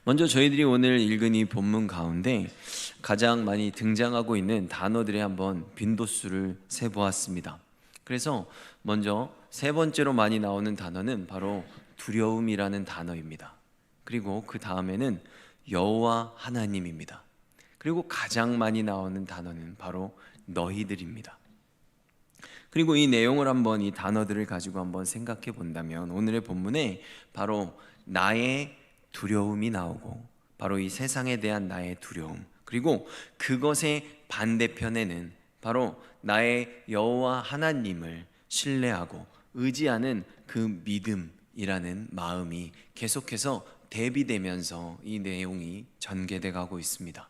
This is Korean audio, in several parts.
먼저 저희들이 오늘 읽은 이 본문 가운데 가장 많이 등장하고 있는 단어들의 한번 빈도수를 세보았습니다. 그래서 먼저 세 번째로 많이 나오는 단어는 바로 두려움이라는 단어입니다. 그리고 그 다음에는 여호와 하나님입니다. 그리고 가장 많이 나오는 단어는 바로 너희들입니다. 그리고 이 내용을 한번 이 단어들을 가지고 한번 생각해 본다면 오늘의 본문에 바로 나의 두려움이 나오고 바로 이 세상에 대한 나의 두려움, 그리고 그것의 반대편에는 바로 나의 여호와 하나님을 신뢰하고 의지하는 그 믿음이라는 마음이 계속해서 대비되면서 이 내용이 전개돼 가고 있습니다.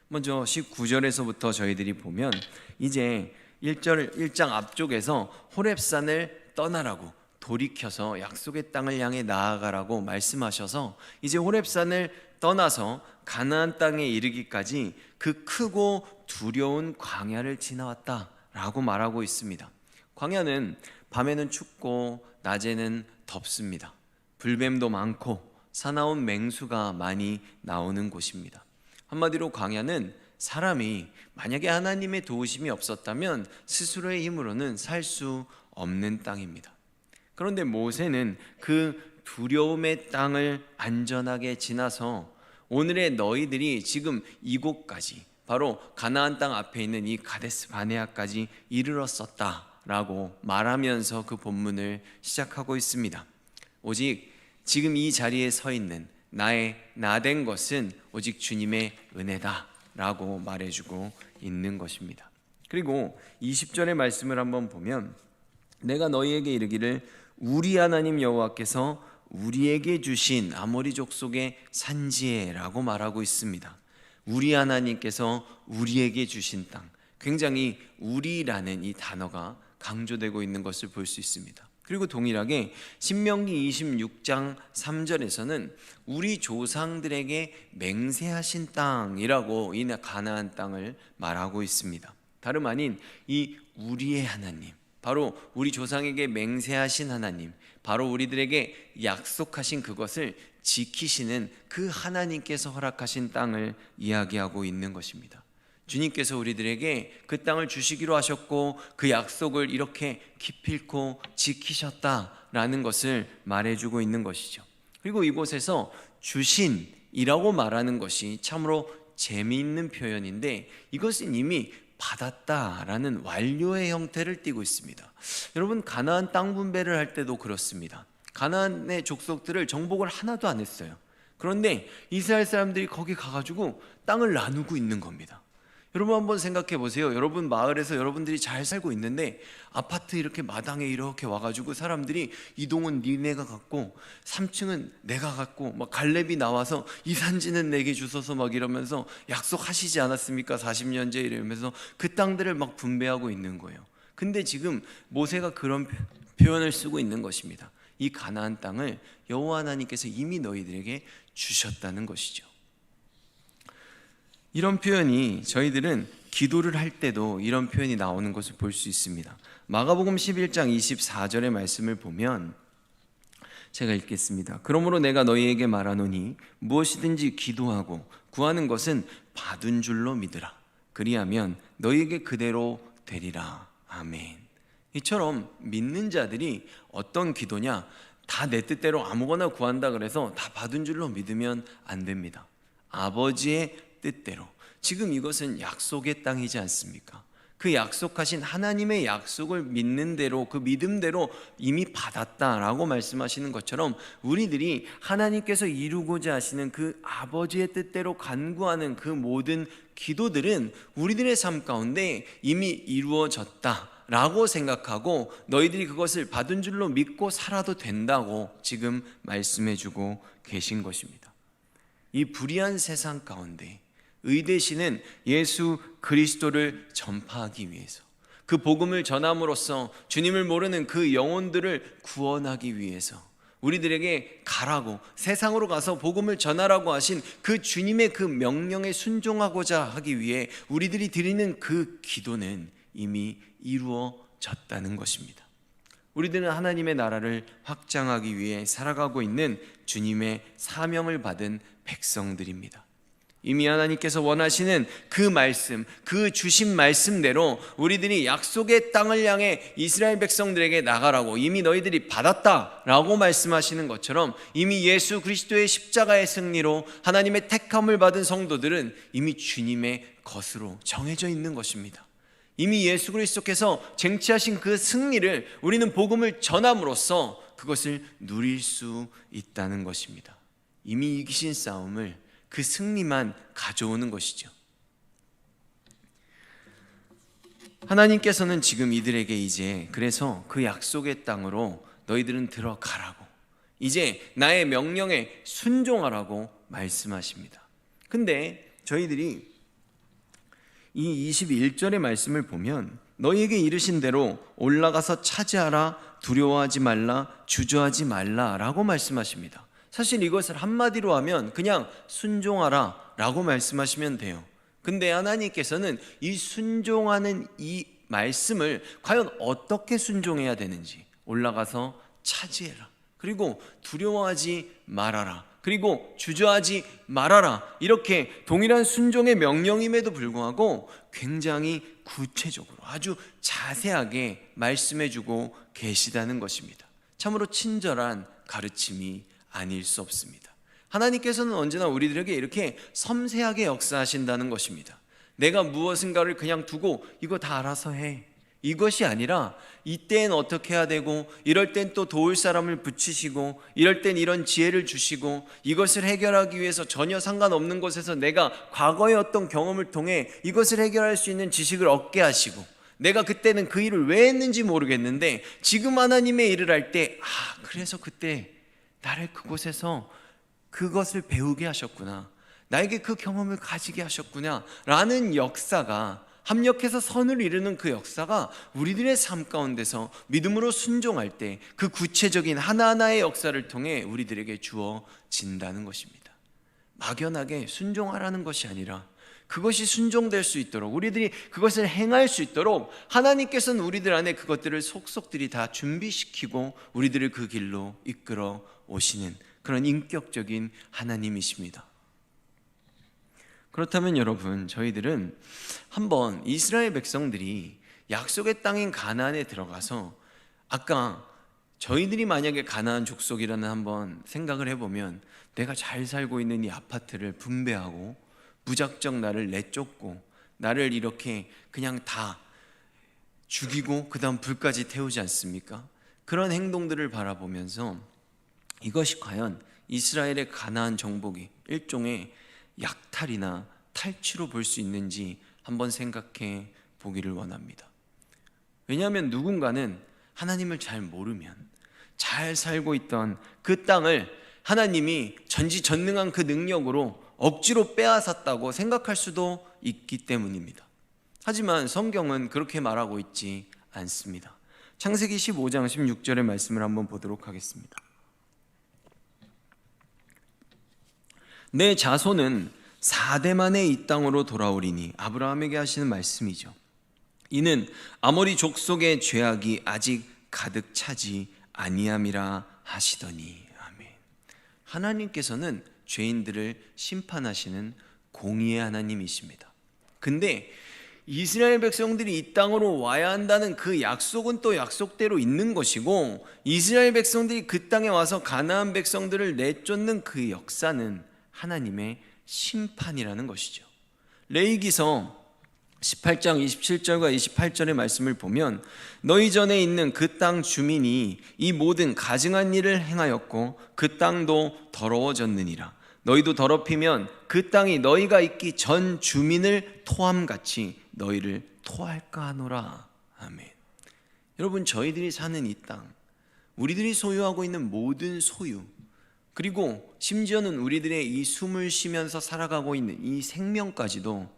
먼저 19절에서부터 저희들이 보면 이제 1장 앞쪽에서 호렙산을 떠나라고 돌이켜서 약속의 땅을 향해 나아가라고 말씀하셔서 이제 호렙산을 떠나서 가나안 땅에 이르기까지 그 크고 두려운 광야를 지나왔다라고 말하고 있습니다. 광야는 밤에는 춥고 낮에는 덥습니다. 불뱀도 많고 사나운 맹수가 많이 나오는 곳입니다. 한마디로 광야는 사람이 만약에 하나님의 도우심이 없었다면 스스로의 힘으로는 살 수 없는 땅입니다. 그런데 모세는 그 두려움의 땅을 안전하게 지나서 오늘의 너희들이 지금 이곳까지 바로 가나안 땅 앞에 있는 이 가데스 바네아까지 이르렀었다라고 말하면서 그 본문을 시작하고 있습니다. 오직 지금 이 자리에 서 있는 나의 나된 것은 오직 주님의 은혜다라고 말해주고 있는 것입니다. 그리고 20절의 말씀을 한번 보면 내가 너희에게 이르기를 우리 하나님 여호와께서 우리에게 주신 아모리 족속의 산지에라고 말하고 있습니다. 우리 하나님께서 우리에게 주신 땅, 굉장히 우리라는 이 단어가 강조되고 있는 것을 볼 수 있습니다. 그리고 동일하게 신명기 26장 3절에서는 우리 조상들에게 맹세하신 땅이라고 이 가나안 땅을 말하고 있습니다. 다름 아닌 이 우리의 하나님, 바로 우리 조상에게 맹세하신 하나님, 바로 우리들에게 약속하신 그것을 지키시는 그 하나님께서 허락하신 땅을 이야기하고 있는 것입니다. 주님께서 우리들에게 그 땅을 주시기로 하셨고 그 약속을 이렇게 기필코 지키셨다라는 것을 말해주고 있는 것이죠. 그리고 이곳에서 주신이라고 말하는 것이 참으로 재미있는 표현인데 이것은 이미 받았다라는 완료의 형태를 띠고 있습니다. 여러분, 가나안 땅 분배를 할 때도 그렇습니다. 가나안의 족속들을 정복을 하나도 안 했어요. 그런데 이스라엘 사람들이 거기 가가지고 땅을 나누고 있는 겁니다. 여러분 한번 생각해 보세요. 여러분 마을에서 여러분들이 잘 살고 있는데 아파트 이렇게 마당에 이렇게 와가지고 사람들이 이 동은 니네가 갖고 3층은 내가 갖고 막 갈렙이 나와서 이 산지는 내게 주소서 막 이러면서 약속하시지 않았습니까? 40년째 이러면서 그 땅들을 막 분배하고 있는 거예요. 근데 지금 모세가 그런 표현을 쓰고 있는 것입니다. 이 가나안 땅을 여호와 하나님께서 이미 너희들에게 주셨다는 것이죠. 이런 표현이 저희들은 기도를 할 때도 이런 표현이 나오는 것을 볼 수 있습니다. 마가복음 11장 24절의 말씀을 보면 제가 읽겠습니다. 그러므로 내가 너희에게 말하노니 무엇이든지 기도하고 구하는 것은 받은 줄로 믿으라. 그리하면 너희에게 그대로 되리라. 아멘. 이처럼 믿는 자들이 어떤 기도냐, 다 내 뜻대로 아무거나 구한다 그래서 다 받은 줄로 믿으면 안 됩니다. 아버지의 뜻대로, 지금 이것은 약속의 땅이지 않습니까? 그 약속하신 하나님의 약속을 믿는 대로, 그 믿음대로 이미 받았다라고 말씀하시는 것처럼 우리들이 하나님께서 이루고자 하시는 그 아버지의 뜻대로 간구하는 그 모든 기도들은 우리들의 삶 가운데 이미 이루어졌다라고 생각하고 너희들이 그것을 받은 줄로 믿고 살아도 된다고 지금 말씀해주고 계신 것입니다. 이 불의한 세상 가운데 의되시는 예수 그리스도를 전파하기 위해서, 그 복음을 전함으로써 주님을 모르는 그 영혼들을 구원하기 위해서 우리들에게 가라고, 세상으로 가서 복음을 전하라고 하신 그 주님의 그 명령에 순종하고자 하기 위해 우리들이 드리는 그 기도는 이미 이루어졌다는 것입니다. 우리들은 하나님의 나라를 확장하기 위해 살아가고 있는 주님의 사명을 받은 백성들입니다. 이미 하나님께서 원하시는 그 말씀, 그 주신 말씀대로 우리들이 약속의 땅을 향해 이스라엘 백성들에게 나가라고, 이미 너희들이 받았다라고 말씀하시는 것처럼 이미 예수 그리스도의 십자가의 승리로 하나님의 택함을 받은 성도들은 이미 주님의 것으로 정해져 있는 것입니다. 이미 예수 그리스도께서 쟁취하신 그 승리를 우리는 복음을 전함으로써 그것을 누릴 수 있다는 것입니다. 이미 이기신 싸움을, 그 승리만 가져오는 것이죠. 하나님께서는 지금 이들에게 이제 그래서 그 약속의 땅으로 너희들은 들어가라고, 이제 나의 명령에 순종하라고 말씀하십니다. 근데 저희들이 이 21절의 말씀을 보면 너희에게 이르신 대로 올라가서 차지하라, 두려워하지 말라, 주저하지 말라 라고 말씀하십니다. 사실 이것을 한마디로 하면 그냥 순종하라 라고 말씀하시면 돼요. 근데 하나님께서는 이 순종하는 이 말씀을 과연 어떻게 순종해야 되는지, 올라가서 차지해라, 그리고 두려워하지 말아라, 그리고 주저하지 말아라, 이렇게 동일한 순종의 명령임에도 불구하고 굉장히 구체적으로 아주 자세하게 말씀해주고 계시다는 것입니다. 참으로 친절한 가르침이 아닐 수 없습니다. 하나님께서는 언제나 우리들에게 이렇게 섬세하게 역사하신다는 것입니다. 내가 무엇인가를 그냥 두고 이거 다 알아서 해, 이것이 아니라 이때는 어떻게 해야 되고, 이럴 땐 또 도울 사람을 붙이시고, 이럴 땐 이런 지혜를 주시고, 이것을 해결하기 위해서 전혀 상관없는 곳에서 내가 과거의 어떤 경험을 통해 이것을 해결할 수 있는 지식을 얻게 하시고, 내가 그때는 그 일을 왜 했는지 모르겠는데 지금 하나님의 일을 할 때, 그래서 그때 나를 그곳에서 그것을 배우게 하셨구나, 나에게 그 경험을 가지게 하셨구나 라는 역사가, 합력해서 선을 이루는 그 역사가 우리들의 삶 가운데서 믿음으로 순종할 때 그 구체적인 하나하나의 역사를 통해 우리들에게 주어진다는 것입니다. 막연하게 순종하라는 것이 아니라 그것이 순종될 수 있도록, 우리들이 그것을 행할 수 있도록 하나님께서는 우리들 안에 그것들을 속속들이 다 준비시키고 우리들을 그 길로 이끌어 오시는 그런 인격적인 하나님이십니다. 그렇다면 여러분, 저희들은 한번 이스라엘 백성들이 약속의 땅인 가나안에 들어가서, 아까 저희들이 만약에 가나안 족속이라는 한번 생각을 해보면, 내가 잘 살고 있는 이 아파트를 분배하고 무작정 나를 내쫓고 나를 이렇게 그냥 다 죽이고 그 다음 불까지 태우지 않습니까? 그런 행동들을 바라보면서 이것이 과연 이스라엘의 가나안 정복이 일종의 약탈이나 탈취로 볼 수 있는지 한번 생각해 보기를 원합니다. 왜냐하면 누군가는 하나님을 잘 모르면 잘 살고 있던 그 땅을 하나님이 전지전능한 그 능력으로 억지로 빼앗았다고 생각할 수도 있기 때문입니다. 하지만 성경은 그렇게 말하고 있지 않습니다. 창세기 15장 16절의 말씀을 한번 보도록 하겠습니다. 내 자손은 4대 만에 이 땅으로 돌아오리니, 아브라함에게 하시는 말씀이죠. 이는 아모리 족속의 죄악이 아직 가득 차지 아니함이라 하시더니. 아멘. 하나님께서는 죄인들을 심판하시는 공의의 하나님이십니다. 근데 이스라엘 백성들이 이 땅으로 와야 한다는 그 약속은 또 약속대로 있는 것이고, 이스라엘 백성들이 그 땅에 와서 가나안 백성들을 내쫓는 그 역사는 하나님의 심판이라는 것이죠. 레위기서 18장 27절과 28절의 말씀을 보면, 너희 전에 있는 그 땅 주민이 이 모든 가증한 일을 행하였고 그 땅도 더러워졌느니라. 너희도 더럽히면 그 땅이 너희가 있기 전 주민을 토함같이 너희를 토할까 하노라. 아멘. 여러분, 저희들이 사는 이 땅, 우리들이 소유하고 있는 모든 소유, 그리고 심지어는 우리들의 이 숨을 쉬면서 살아가고 있는 이 생명까지도,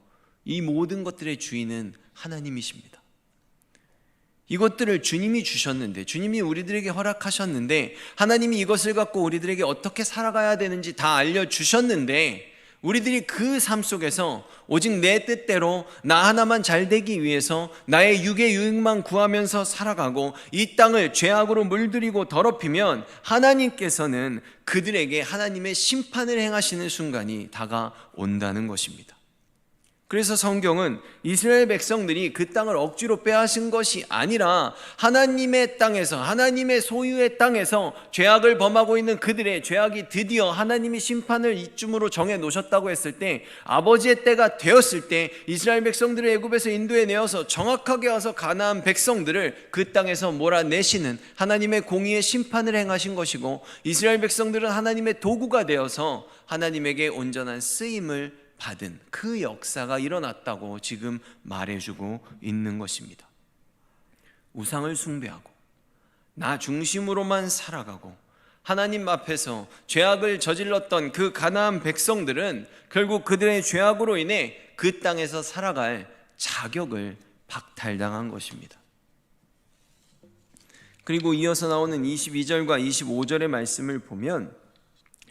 이 모든 것들의 주인은 하나님이십니다. 이것들을 주님이 주셨는데, 주님이 우리들에게 허락하셨는데, 하나님이 이것을 갖고 우리들에게 어떻게 살아가야 되는지 다 알려주셨는데, 우리들이 그 삶 속에서 오직 내 뜻대로 나 하나만 잘 되기 위해서 나의 육의 유익만 구하면서 살아가고 이 땅을 죄악으로 물들이고 더럽히면 하나님께서는 그들에게 하나님의 심판을 행하시는 순간이 다가온다는 것입니다. 그래서 성경은 이스라엘 백성들이 그 땅을 억지로 빼앗은 것이 아니라 하나님의 땅에서, 하나님의 소유의 땅에서 죄악을 범하고 있는 그들의 죄악이 드디어 하나님이 심판을 이쯤으로 정해 놓으셨다고 했을 때, 아버지의 때가 되었을 때 이스라엘 백성들을 애굽에서 인도해 내어서 정확하게 와서 가나안 백성들을 그 땅에서 몰아내시는 하나님의 공의의 심판을 행하신 것이고, 이스라엘 백성들은 하나님의 도구가 되어서 하나님에게 온전한 쓰임을 받은 그 역사가 일어났다고 지금 말해주고 있는 것입니다. 우상을 숭배하고 나 중심으로만 살아가고 하나님 앞에서 죄악을 저질렀던 그 가나안 백성들은 결국 그들의 죄악으로 인해 그 땅에서 살아갈 자격을 박탈당한 것입니다. 그리고 이어서 나오는 22절과 25절의 말씀을 보면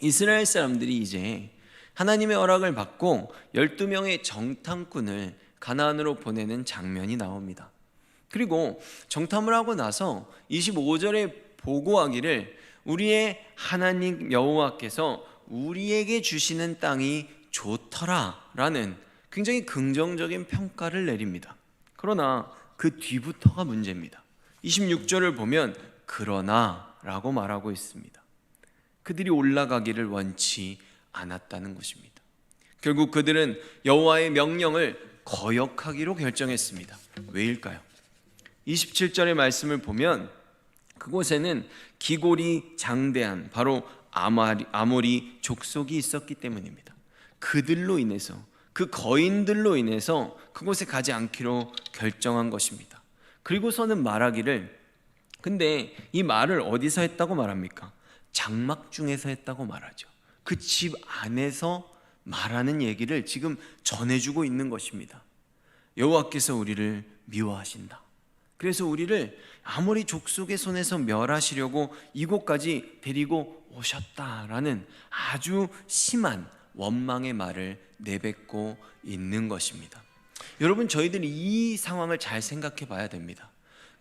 이스라엘 사람들이 이제 하나님의 허락을 받고 12명의 정탐꾼을 가나안으로 보내는 장면이 나옵니다. 그리고 정탐을 하고 나서 25절에 보고하기를 우리의 하나님 여호와께서 우리에게 주시는 땅이 좋더라 라는 굉장히 긍정적인 평가를 내립니다. 그러나 그 뒤부터가 문제입니다. 26절을 보면 그러나 라고 말하고 있습니다. 그들이 올라가기를 원치 않았다는 것입니다. 결국 그들은 여호와의 명령을 거역하기로 결정했습니다. 왜일까요? 27절의 말씀을 보면 그곳에는 기골이 장대한 바로 아모리 족속이 있었기 때문입니다. 그들로 인해서, 그 거인들로 인해서 그곳에 가지 않기로 결정한 것입니다. 그리고서는 말하기를, 근데 이 말을 어디서 했다고 말합니까? 장막 중에서 했다고 말하죠. 그 집 안에서 말하는 얘기를 지금 전해주고 있는 것입니다. 여호와께서 우리를 미워하신다. 그래서 우리를 아모리 족속의 손에서 멸하시려고 이곳까지 데리고 오셨다라는 아주 심한 원망의 말을 내뱉고 있는 것입니다. 여러분, 저희들이 이 상황을 잘 생각해 봐야 됩니다.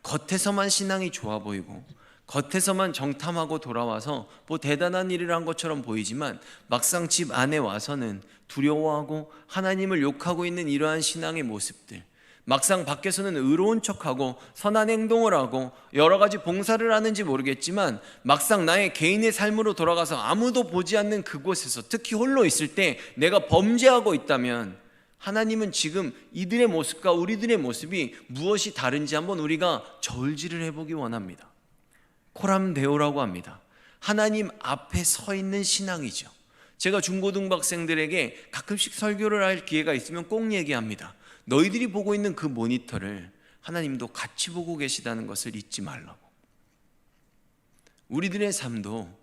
겉에서만 신앙이 좋아 보이고 겉에서만 정탐하고 돌아와서 뭐 대단한 일을 한 것처럼 보이지만 막상 집 안에 와서는 두려워하고 하나님을 욕하고 있는 이러한 신앙의 모습들, 막상 밖에서는 의로운 척하고 선한 행동을 하고 여러 가지 봉사를 하는지 모르겠지만 막상 나의 개인의 삶으로 돌아가서 아무도 보지 않는 그곳에서 특히 홀로 있을 때 내가 범죄하고 있다면 하나님은 지금 이들의 모습과 우리들의 모습이 무엇이 다른지 한번 우리가 저울질을 해보기 원합니다. 코람데오라고 합니다. 하나님 앞에 서 있는 신앙이죠. 제가 중고등부 학생들에게 가끔씩 설교를 할 기회가 있으면 꼭 얘기합니다. 너희들이 보고 있는 그 모니터를 하나님도 같이 보고 계시다는 것을 잊지 말라고. 우리들의 삶도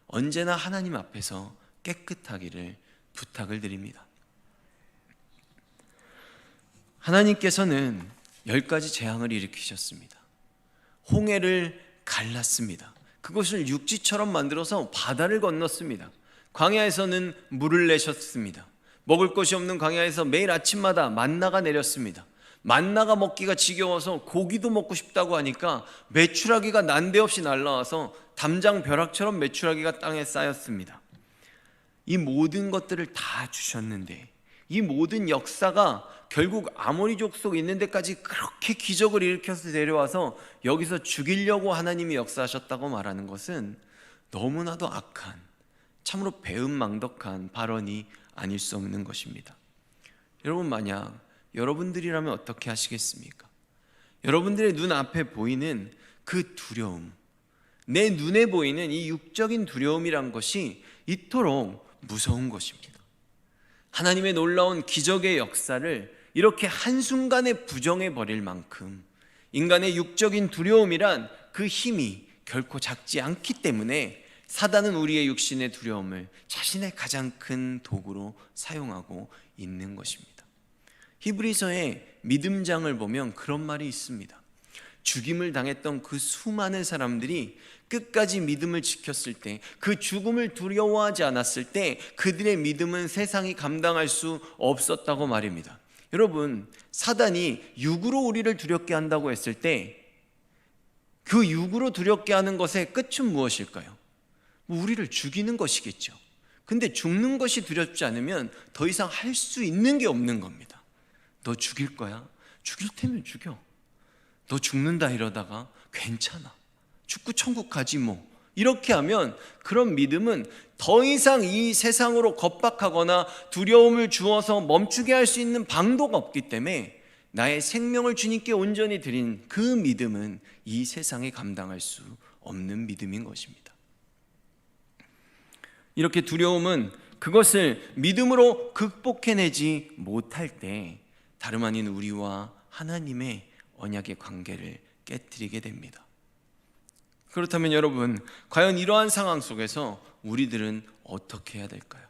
언제나 하나님 앞에서 깨끗하기를 부탁을 드립니다. 하나님께서는 10가지 재앙을 일으키셨습니다. 홍해를 갈랐습니다. 그것을 육지처럼 만들어서 바다를 건넜습니다. 광야에서는 물을 내셨습니다. 먹을 것이 없는 광야에서 매일 아침마다 만나가 내렸습니다. 만나가 먹기가 지겨워서 고기도 먹고 싶다고 하니까 메추라기가 난데없이 날라와서 담장 벼락처럼 메추라기가 땅에 쌓였습니다. 이 모든 것들을 다 주셨는데 이 모든 역사가 결국 아모리 족속 있는 데까지 그렇게 기적을 일으켜서 데려와서 여기서 죽이려고 하나님이 역사하셨다고 말하는 것은 너무나도 악한, 참으로 배은망덕한 발언이 아닐 수 없는 것입니다. 여러분, 만약 여러분들이라면 어떻게 하시겠습니까? 여러분들의 눈앞에 보이는 그 두려움, 내 눈에 보이는 이 육적인 두려움이란 것이 이토록 무서운 것입니다. 하나님의 놀라운 기적의 역사를 이렇게 한순간에 부정해 버릴 만큼 인간의 육적인 두려움이란 그 힘이 결코 작지 않기 때문에 사단은 우리의 육신의 두려움을 자신의 가장 큰 도구로 사용하고 있는 것입니다. 히브리서의 믿음장을 보면 그런 말이 있습니다. 죽임을 당했던 그 수많은 사람들이 끝까지 믿음을 지켰을 때, 그 죽음을 두려워하지 않았을 때 그들의 믿음은 세상이 감당할 수 없었다고 말입니다. 여러분, 사단이 육으로 우리를 두렵게 한다고 했을 때 그 육으로 두렵게 하는 것의 끝은 무엇일까요? 우리를 죽이는 것이겠죠. 근데 죽는 것이 두렵지 않으면 더 이상 할 수 있는 게 없는 겁니다. 너 죽일 거야? 죽일 테면 죽여. 너 죽는다 이러다가 괜찮아. 죽고 천국 가지 뭐. 이렇게 하면 그런 믿음은 더 이상 이 세상으로 겁박하거나 두려움을 주어서 멈추게 할 수 있는 방도가 없기 때문에 나의 생명을 주님께 온전히 드린 그 믿음은 이 세상에 감당할 수 없는 믿음인 것입니다. 이렇게 두려움은 그것을 믿음으로 극복해내지 못할 때 다름 아닌 우리와 하나님의 언약의 관계를 깨뜨리게 됩니다. 그렇다면 여러분, 과연 이러한 상황 속에서 우리들은 어떻게 해야 될까요?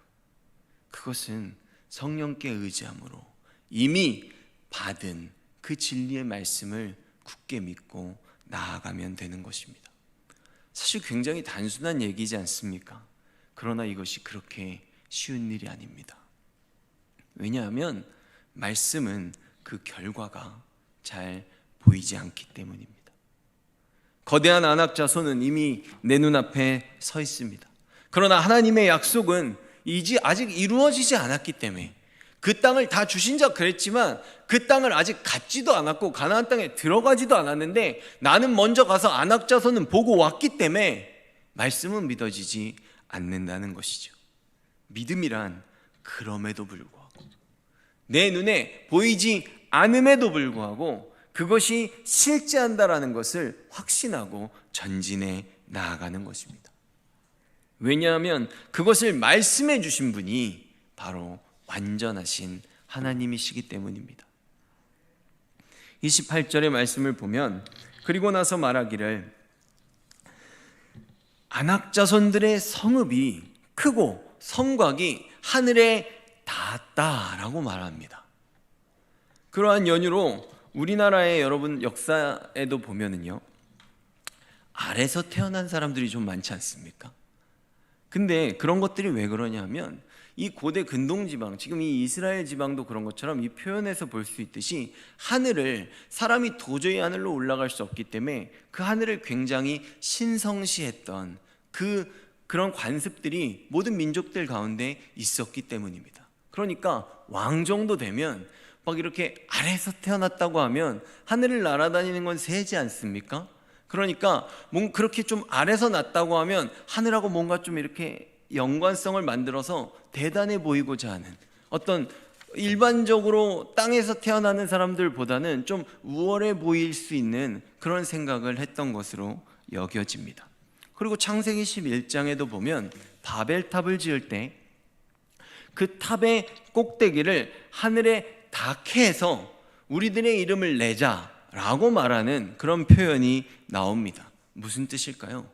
그것은 성령께 의지함으로 이미 받은 그 진리의 말씀을 굳게 믿고 나아가면 되는 것입니다. 사실 굉장히 단순한 얘기지 않습니까? 그러나 이것이 그렇게 쉬운 일이 아닙니다. 왜냐하면 말씀은 그 결과가 잘 보이지 않기 때문입니다. 거대한 안악 자손은 이미 내 눈앞에 서 있습니다. 그러나 하나님의 약속은 아직 이루어지지 않았기 때문에 그 땅을 다 주신 자 그랬지만 그 땅을 아직 갖지도 않았고 가나안 땅에 들어가지도 않았는데 나는 먼저 가서 안악 자손은 보고 왔기 때문에 말씀은 믿어지지 않는다는 것이죠. 믿음이란 그럼에도 불구하고, 내 눈에 보이지 않음에도 불구하고 그것이 실제한다라는 것을 확신하고 전진해 나아가는 것입니다. 왜냐하면 그것을 말씀해 주신 분이 바로 완전하신 하나님이시기 때문입니다. 28절의 말씀을 보면 그리고 나서 말하기를 안악 자손들의 성읍이 크고 성곽이 하늘에 닿았다라고 말합니다. 그러한 연유로 우리나라의 여러분 역사에도 보면은요, 아래서 태어난 사람들이 좀 많지 않습니까? 근데 그런 것들이 왜 그러냐면 이 고대 근동 지방, 지금 이 이스라엘 지방도 그런 것처럼 이 표현에서 볼 수 있듯이 하늘을, 사람이 도저히 하늘로 올라갈 수 없기 때문에 그 하늘을 굉장히 신성시했던 그런 관습들이 모든 민족들 가운데 있었기 때문입니다. 그러니까 왕 정도 되면 막 이렇게 아래에서 태어났다고 하면 하늘을 날아다니는 건 세지 않습니까? 그러니까 그렇게 좀 아래서 났다고 하면 하늘하고 뭔가 좀 이렇게 연관성을 만들어서 대단해 보이고자 하는, 어떤 일반적으로 땅에서 태어나는 사람들보다는 좀 우월해 보일 수 있는 그런 생각을 했던 것으로 여겨집니다. 그리고 창세기 11장에도 보면 바벨탑을 지을 때 그 탑의 꼭대기를 하늘에 닿게 해서 우리들의 이름을 내자라고 말하는 그런 표현이 나옵니다. 무슨 뜻일까요?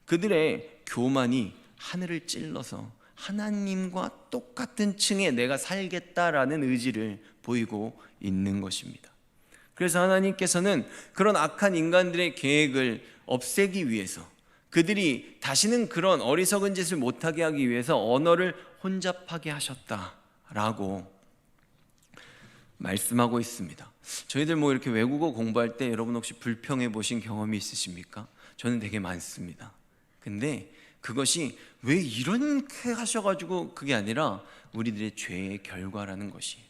그들의 교만이 하늘을 찔러서 하나님과 똑같은 층에 내가 살겠다라는 의지를 보이고 있는 것입니다. 그래서 하나님께서는 그런 악한 인간들의 계획을 없애기 위해서, 그들이 다시는 그런 어리석은 짓을 못하게 하기 위해서 언어를 혼잡하게 하셨다라고 말씀하고 있습니다. 저희들 이렇게 외국어 공부할 때 여러분 혹시 불평해 보신 경험이 있으십니까? 저는 되게 많습니다. 근데 그것이 왜 이렇게 하셔가지고 그게 아니라 우리들의 죄의 결과라는 것이에요.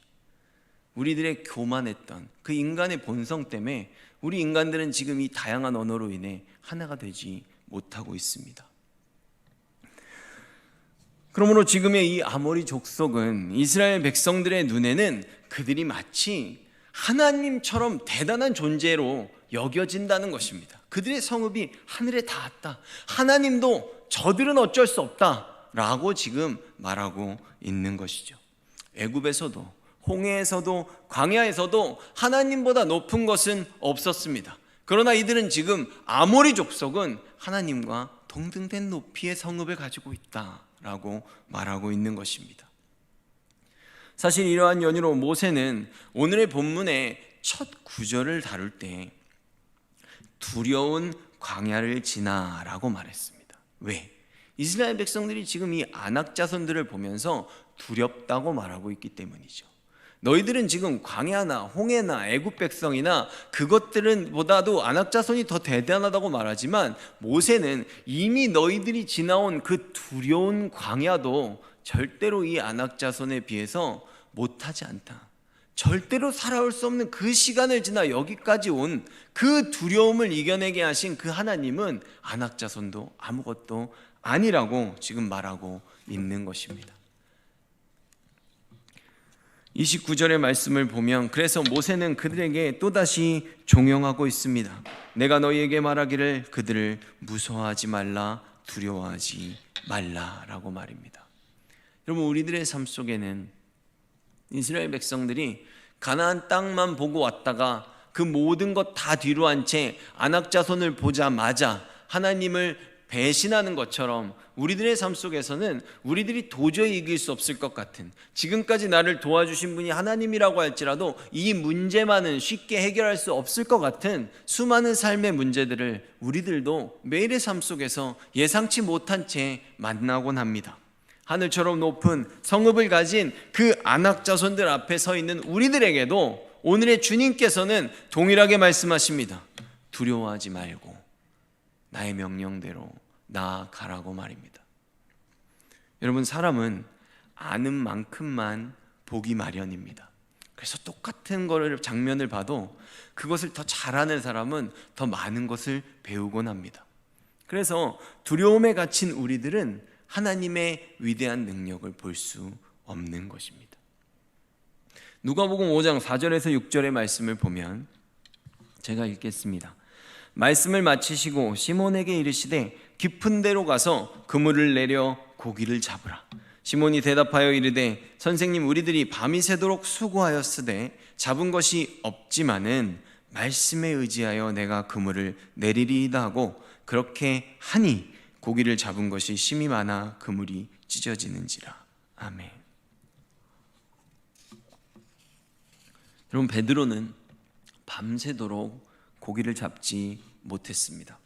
우리들의 교만했던 그 인간의 본성 때문에 우리 인간들은 지금 이 다양한 언어로 인해 하나가 되지 못하고 있습니다. 그러므로 지금의 이 아모리 족속은 이스라엘 백성들의 눈에는 그들이 마치 하나님처럼 대단한 존재로 여겨진다는 것입니다. 그들의 성읍이 하늘에 닿았다. 하나님도 저들은 어쩔 수 없다라고 지금 말하고 있는 것이죠. 애굽에서도 홍해에서도 광야에서도 하나님보다 높은 것은 없었습니다. 그러나 이들은 지금 아모리 족속은 하나님과 동등된 높이의 성읍을 가지고 있다라고 말하고 있는 것입니다. 사실 이러한 연유로 모세는 오늘의 본문의 첫 구절을 다룰 때 두려운 광야를 지나라고 말했습니다. 왜? 이스라엘 백성들이 지금 이 아낙 자손들을 보면서 두렵다고 말하고 있기 때문이죠. 너희들은 지금 광야나 홍해나 애굽 백성이나 그것들은 보다도 아낙 자손이 더 대단하다고 말하지만, 모세는 이미 너희들이 지나온 그 두려운 광야도 절대로 이 아낙 자손에 비해서 못하지 않다. 절대로 살아올 수 없는 그 시간을 지나 여기까지 온 그 두려움을 이겨내게 하신 그 하나님은 아낙 자손도 아무것도 아니라고 지금 말하고 있는 것입니다. 29절의 말씀을 보면, 그래서 모세는 그들에게 또다시 종용하고 있습니다. 내가 너희에게 말하기를 그들을 무서워하지 말라, 두려워하지 말라라고 말입니다. 여러분, 우리들의 삶 속에는 이스라엘 백성들이 가나안 땅만 보고 왔다가 그 모든 것 다 뒤로 한 채 아낙 자손을 보자마자 하나님을 배신하는 것처럼, 우리들의 삶 속에서는 우리들이 도저히 이길 수 없을 것 같은, 지금까지 나를 도와주신 분이 하나님이라고 할지라도 이 문제만은 쉽게 해결할 수 없을 것 같은 수많은 삶의 문제들을 우리들도 매일의 삶 속에서 예상치 못한 채 만나곤 합니다. 하늘처럼 높은 성읍을 가진 그 아낙 자손들 앞에 서 있는 우리들에게도 오늘의 주님께서는 동일하게 말씀하십니다. 두려워하지 말고 나의 명령대로 나아가라고 말입니다. 여러분, 사람은 아는 만큼만 보기 마련입니다. 그래서 똑같은 장면을 봐도 그것을 더 잘하는 사람은 더 많은 것을 배우곤 합니다. 그래서 두려움에 갇힌 우리들은 하나님의 위대한 능력을 볼 수 없는 것입니다. 누가복음 5장 4절에서 6절의 말씀을 보면, 제가 읽겠습니다. 말씀을 마치시고 시몬에게 이르시되 깊은 데로 가서 그물을 내려 고기를 잡으라. 시몬이 대답하여 이르되 선생님, 우리들이 밤이 새도록 수고하였으되 잡은 것이 없지만은 말씀에 의지하여 내가 그물을 내리리이다 하고, 그렇게 하니 고기를 잡은 것이 심히 많아 그물이 찢어지는지라. 아멘. 여러분, 베드로는 밤새도록 고기를 잡지 못했습니다.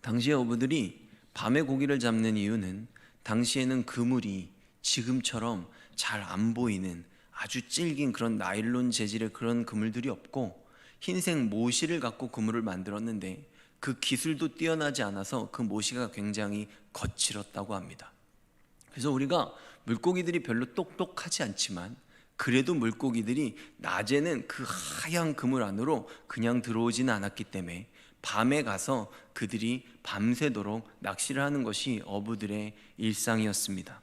당시의 어부들이 밤에 고기를 잡는 이유는 당시에는 그물이 지금처럼 잘 안 보이는 아주 질긴 그런 나일론 재질의 그런 그물들이 없고, 흰색 모시를 갖고 그물을 만들었는데 그 기술도 뛰어나지 않아서 그 모시가 굉장히 거칠었다고 합니다. 그래서 우리가 물고기들이 별로 똑똑하지 않지만 그래도 물고기들이 낮에는 그 하얀 그물 안으로 그냥 들어오지는 않았기 때문에 밤에 가서 그들이 밤새도록 낚시를 하는 것이 어부들의 일상이었습니다.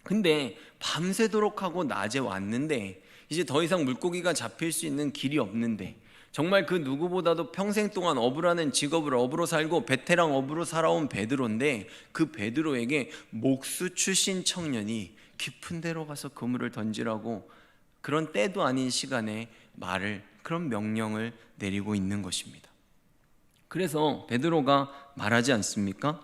근데 밤새도록 하고 낮에 왔는데 이제 더 이상 물고기가 잡힐 수 있는 길이 없는데, 정말 그 누구보다도 평생 동안 어부라는 직업을 어부로 살고 베테랑 어부로 살아온 베드로인데, 그 베드로에게 목수 출신 청년이 깊은 데로 가서 그물을 던지라고 그런 때도 아닌 시간에 그런 명령을 내리고 있는 것입니다. 그래서 베드로가 말하지 않습니까?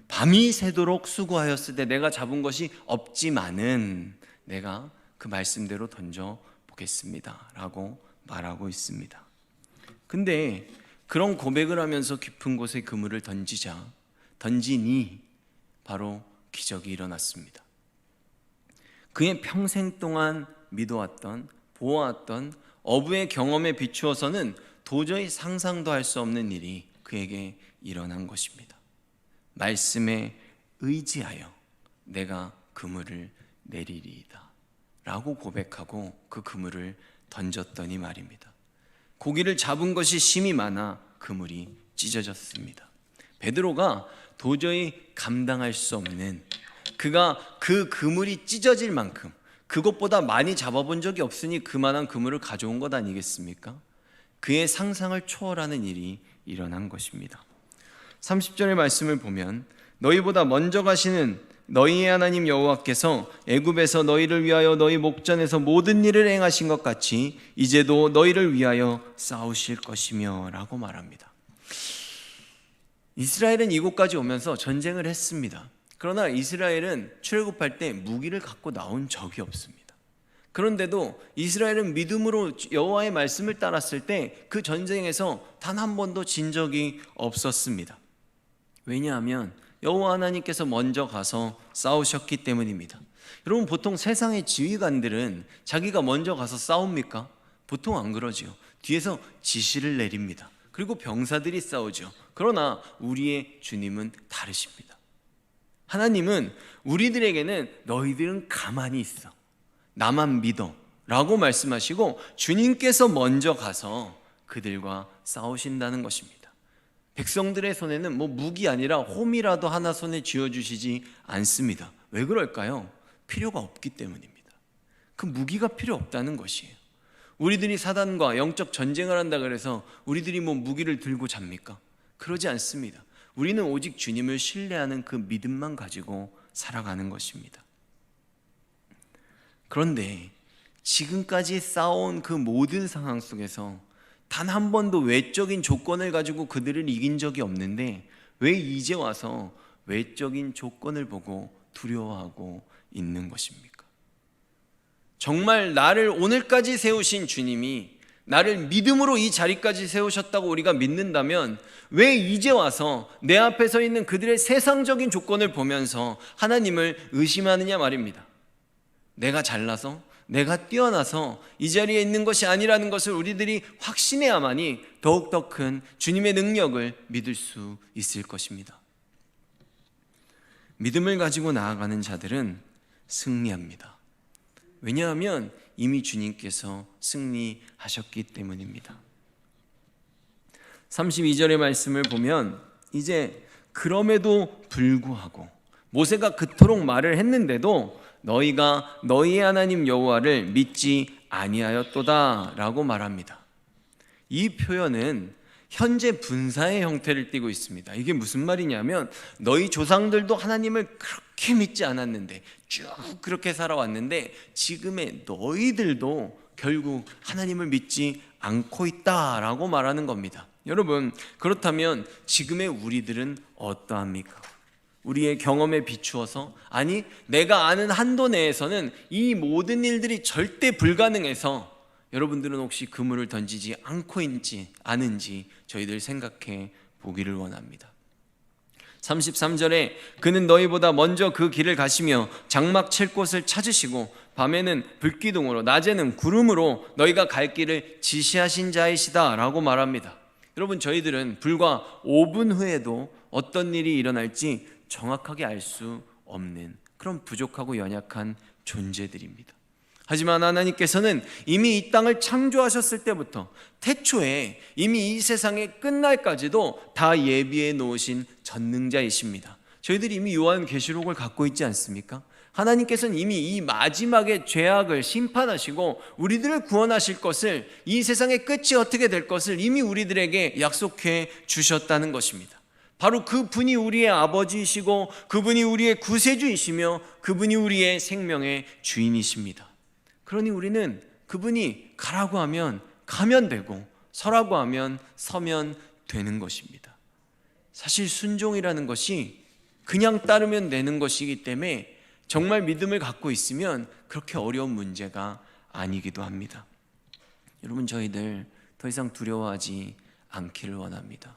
밤이 새도록 수고하였으되 내가 잡은 것이 없지만은 내가 그 말씀대로 던져보겠습니다 라고 말하고 있습니다. 근데 그런 고백을 하면서 깊은 곳에 그물을 던지니 바로 기적이 일어났습니다. 그의 평생 동안 믿어왔던, 보아왔던 어부의 경험에 비추어서는 도저히 상상도 할 수 없는 일이 그에게 일어난 것입니다. 말씀에 의지하여 내가 그물을 내리리이다 라고 고백하고 그 그물을 던졌더니 말입니다. 고기를 잡은 것이 심히 많아 그물이 찢어졌습니다. 베드로가 도저히 감당할 수 없는, 그가 그 그물이 찢어질 만큼, 그것보다 많이 잡아본 적이 없으니 그만한 그물을 가져온 것 아니겠습니까? 그의 상상을 초월하는 일이 일어난 것입니다. 30절의 말씀을 보면, 너희보다 먼저 가시는 너희의 하나님 여호와께서 애굽에서 너희를 위하여 너희 목전에서 모든 일을 행하신 것 같이 이제도 너희를 위하여 싸우실 것이며 라고 말합니다. 이스라엘은 이곳까지 오면서 전쟁을 했습니다. 그러나 이스라엘은 출애굽할 때 무기를 갖고 나온 적이 없습니다. 그런데도 이스라엘은 믿음으로 여호와의 말씀을 따랐을 때 그 전쟁에서 단 한 번도 진 적이 없었습니다. 왜냐하면 여호와 하나님께서 먼저 가서 싸우셨기 때문입니다. 여러분, 보통 세상의 지휘관들은 자기가 먼저 가서 싸웁니까? 보통 안 그러지요. 뒤에서 지시를 내립니다. 그리고 병사들이 싸우죠. 그러나 우리의 주님은 다르십니다. 하나님은 우리들에게는 너희들은 가만히 있어, 나만 믿어 라고 말씀하시고 주님께서 먼저 가서 그들과 싸우신다는 것입니다. 백성들의 손에는 무기 아니라 홈이라도 하나 손에 쥐어주시지 않습니다. 왜 그럴까요? 필요가 없기 때문입니다. 그 무기가 필요 없다는 것이에요. 우리들이 사단과 영적 전쟁을 한다 그래서 우리들이 무기를 들고 잡니까? 그러지 않습니다. 우리는 오직 주님을 신뢰하는 그 믿음만 가지고 살아가는 것입니다. 그런데 지금까지 싸워온 그 모든 상황 속에서 단 한 번도 외적인 조건을 가지고 그들을 이긴 적이 없는데 왜 이제 와서 외적인 조건을 보고 두려워하고 있는 것입니까? 정말 나를 오늘까지 세우신 주님이 나를 믿음으로 이 자리까지 세우셨다고 우리가 믿는다면 왜 이제 와서 내 앞에 서 있는 그들의 세상적인 조건을 보면서 하나님을 의심하느냐 말입니다. 내가 잘나서, 내가 뛰어나서 이 자리에 있는 것이 아니라는 것을 우리들이 확신해야만이 더욱더 큰 주님의 능력을 믿을 수 있을 것입니다. 믿음을 가지고 나아가는 자들은 승리합니다. 왜냐하면 이미 주님께서 승리하셨기 때문입니다. 32절의 말씀을 보면 이제 그럼에도 불구하고 모세가 그토록 말을 했는데도 너희가 너희의 하나님 여호와를 믿지 아니하였도다 라고 말합니다. 이 표현은 현재 분사의 형태를 띠고 있습니다. 이게 무슨 말이냐면 너희 조상들도 하나님을 그렇게 믿지 않았는데 쭉 그렇게 살아왔는데 지금의 너희들도 결국 하나님을 믿지 않고 있다라고 말하는 겁니다. 여러분, 그렇다면 지금의 우리들은 어떠합니까? 우리의 경험에 비추어서, 아니 내가 아는 한도 내에서는 이 모든 일들이 절대 불가능해서 여러분들은 혹시 그물을 던지지 않고 있는지 아는지 저희들 생각해 보기를 원합니다. 33절에 그는 너희보다 먼저 그 길을 가시며 장막 칠 곳을 찾으시고 밤에는 불기둥으로 낮에는 구름으로 너희가 갈 길을 지시하신 자이시다 라고 말합니다. 여러분, 저희들은 불과 5분 후에도 어떤 일이 일어날지 정확하게 알 수 없는 그런 부족하고 연약한 존재들입니다. 하지만 하나님께서는 이미 이 땅을 창조하셨을 때부터 태초에 이미 이 세상의 끝날까지도 다 예비해 놓으신 전능자이십니다. 저희들이 이미 요한계시록을 갖고 있지 않습니까? 하나님께서는 이미 이 마지막에 죄악을 심판하시고 우리들을 구원하실 것을, 이 세상의 끝이 어떻게 될 것을 이미 우리들에게 약속해 주셨다는 것입니다. 바로 그분이 우리의 아버지이시고 그분이 우리의 구세주이시며 그분이 우리의 생명의 주인이십니다. 그러니 우리는 그분이 가라고 하면 가면 되고 서라고 하면 서면 되는 것입니다. 사실 순종이라는 것이 그냥 따르면 되는 것이기 때문에 정말 믿음을 갖고 있으면 그렇게 어려운 문제가 아니기도 합니다. 여러분, 저희들 더 이상 두려워하지 않기를 원합니다.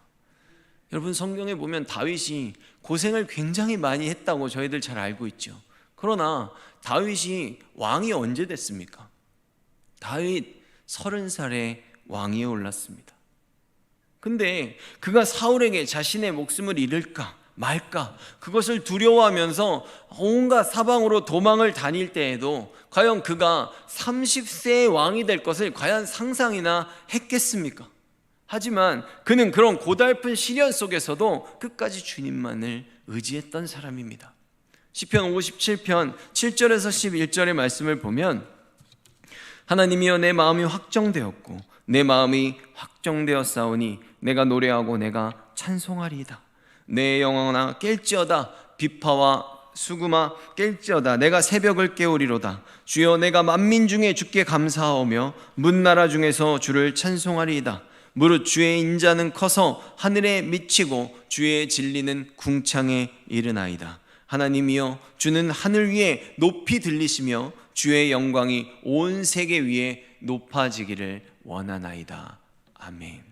여러분, 성경에 보면 다윗이 고생을 굉장히 많이 했다고 저희들 잘 알고 있죠. 그러나 다윗이 왕이 언제 됐습니까? 다윗 30살에 왕위에 올랐습니다. 근데 그가 사울에게 자신의 목숨을 잃을까 말까 그것을 두려워하면서 온갖 사방으로 도망을 다닐 때에도 과연 그가 30세의 왕이 될 것을 과연 상상이나 했겠습니까? 하지만 그는 그런 고달픈 시련 속에서도 끝까지 주님만을 의지했던 사람입니다. 시편 57편 7절에서 11절의 말씀을 보면 하나님이여 내 마음이 확정되었고 내 마음이 확정되었사오니 내가 노래하고 내가 찬송하리이다. 내 영혼아 깰지어다. 비파와 수금아 깰지어다. 내가 새벽을 깨우리로다. 주여 내가 만민 중에 주께 감사하오며 문나라 중에서 주를 찬송하리이다. 무릇 주의 인자는 커서 하늘에 미치고 주의 진리는 궁창에 이르나이다. 하나님이여 주는 하늘 위에 높이 들리시며 주의 영광이 온 세계 위에 높아지기를 원하나이다. 아멘.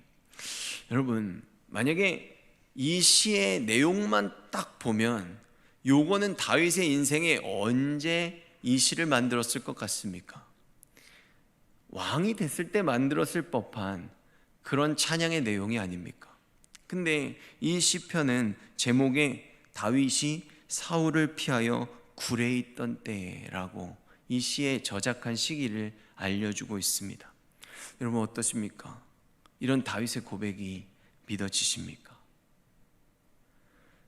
여러분, 만약에 이 시의 내용만 딱 보면 요거는 다윗의 인생에 언제 이 시를 만들었을 것 같습니까? 왕이 됐을 때 만들었을 법한 그런 찬양의 내용이 아닙니까? 근데 이 시편은 제목에 다윗이 사울을 피하여 굴에 있던 때라고 이 시의 저작한 시기를 알려주고 있습니다. 여러분 어떠십니까? 이런 다윗의 고백이 믿어지십니까?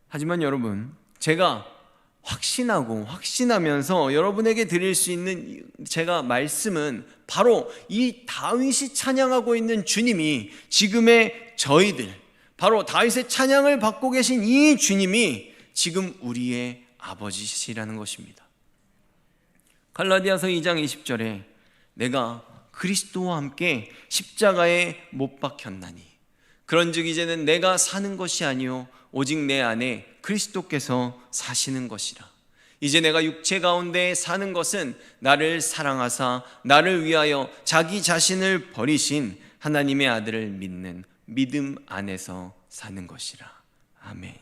하지만 여러분, 제가 확신하면서 여러분에게 드릴 수 있는 제가 말씀은 바로 이 다윗이 찬양하고 있는 주님이 지금의 저희들, 바로 다윗의 찬양을 받고 계신 이 주님이 지금 우리의 아버지시라는 것입니다. 갈라디아서 2장 20절에 내가 그리스도와 함께 십자가에 못 박혔나니 그런즉 이제는 내가 사는 것이 아니요 오직 내 안에 그리스도께서 사시는 것이라. 이제 내가 육체 가운데 사는 것은 나를 사랑하사 나를 위하여 자기 자신을 버리신 하나님의 아들을 믿는 믿음 안에서 사는 것이라. 아멘.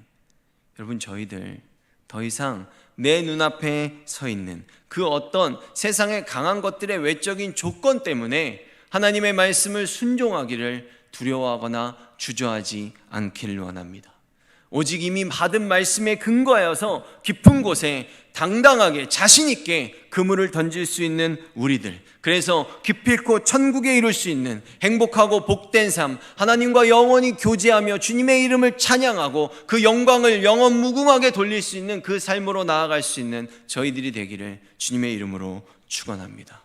여러분, 저희들 더 이상 내 눈앞에 서 있는 그 어떤 세상의 강한 것들의 외적인 조건 때문에 하나님의 말씀을 순종하기를 두려워하거나 주저하지 않기를 원합니다. 오직 이미 받은 말씀에 근거하여서 깊은 곳에 당당하게 자신 있게 그물을 던질 수 있는 우리들, 그래서 기필코 천국에 이룰 수 있는 행복하고 복된 삶, 하나님과 영원히 교제하며 주님의 이름을 찬양하고 그 영광을 영원 무궁하게 돌릴 수 있는 그 삶으로 나아갈 수 있는 저희들이 되기를 주님의 이름으로 축원합니다.